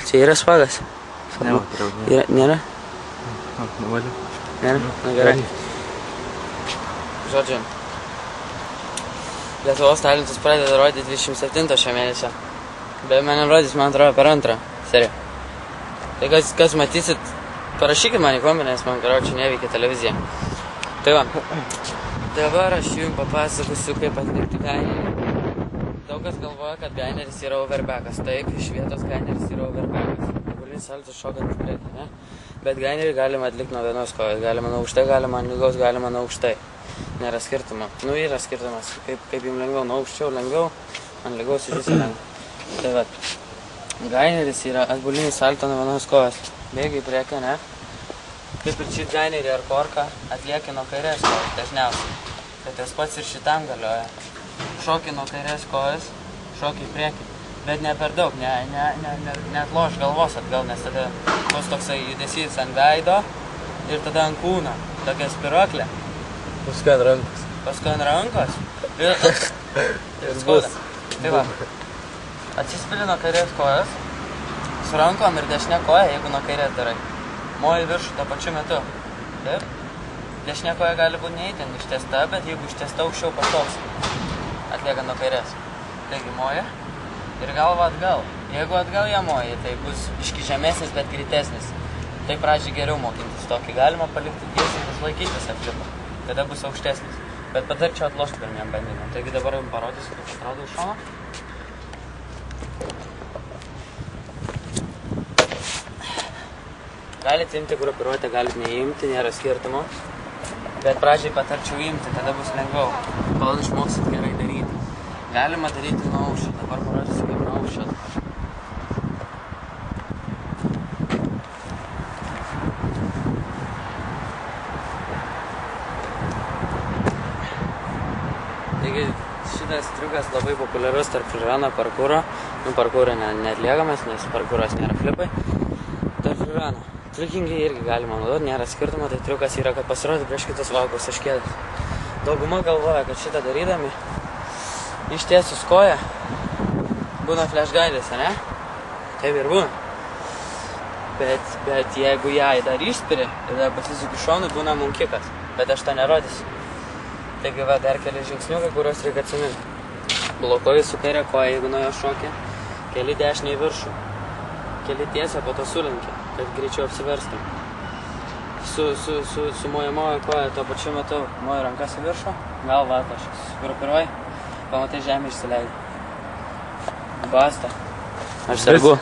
Čia yra spagas? Ne, Nėra? Nuvaliu. Nėra? Na gerai. Žodžiu, Lietuvos talentus pradeda rodyti 27 šio mėnesio. Bet mane rodys, man atrodo, per antrą seriją. Tai kas matysit, parašykit man į komentarą, nes man karočiui neveikia televizija. Tai va, dabar aš jums papasakosiu, kaip atlikti gainerį. Daug kas galvoja, kad gaineris yra overbackas. Taip, iš vietos gaineris yra overbackas. Gulinis saltas šokant į priekį, ne? Bet gainerį galima atlikti nuo vienos kojos. Galima nuo aukštai, galima ant lygaus, galima nuo aukštai. Nėra skirtumo. Nu, yra skirtumas. Kaip jums lengviau, nuo aukščiau lengviau, ant lygaus iš viso lengviau. Tai va, gaineris yra atbulinis salto nuo vienos kojos. Bėgi į priekį, ne? Kaip ir šit gainerį ar korką atlieki nuo kairės kojos dažniausiai. Tai tas pats ir šitam galioja. Šoki nuo kairės kojos, šoki į priekį. Bet ne per daug, neatloš galvos atgal, nes tada bus toksai judesys ant veido ir tada ant kūno. Tokia spiruoklė. Paskui ant rankos. Paskui ant rankos. Ir skauda. Tai va, atsispili nuo kairės kojos, su rankom ir dešinė koja, jeigu nuo kairės darai. Moji viršų tą pačiu metu. Taip. Dešinė koja gali būti neįtin ištiesta, bet jeigu ištiesta aukščiau pašoks. Atliekant nuo kairės. Taigi moja ir galva atgal. Jeigu atgal ją moji, tai bus biški žemesnis, bet greitesnis. Tai pradžiai geriau mokintis tokį. Galima palikti tiesiai ir išlaikyti visą flipą. Tada bus aukštesnis. Bet patarčiau atlošti pirmiem bandymam. Taigi dabar jums parodysiu, kaip atrodo iš šono. Galite imti grupiruotę, galite neimti, nėra skirtumo. Bet pradžiai patarčiau imti, tada bus lengviau, kol išmoksit gerai daryti. Galima daryti nuo aukščio, dabar parodysiu kaip nuo aukščio. Taigi šitas triukas labai populiarus tarp freerun'o parkūro. Nu, parkūro neatliekamas, nes parkūras nėra flipai. Tarp freerun'o. Triukingai irgi galima naudoti, nėra skirtumo, tai triukas yra, kad pasirodė prieš kitus valgus iš kėdės. Dauguma galvoja, kad šitą darydami ištiesus koją būna flashgailės, ne? Taip ir būna. Bet jeigu ją dar išspiri, tada pasisuki šonui, būna munkikas. Bet aš tą nerodysiu. Taigi va, dar keli žingsniukai, kuriuos reikia atsiminti. Blokuoji su kairė koja, jeigu nuo jo šoki. Keli dešinį į viršų. Keli tiesią, po to sulenki, kad greičiau apsiverstum. Su mojamojo koja tuo pačiu metu moju rankas į viršų, galvą atlošęs. Grupiruoji, pamatai žemę išsileidai. Basta. Aš sergu.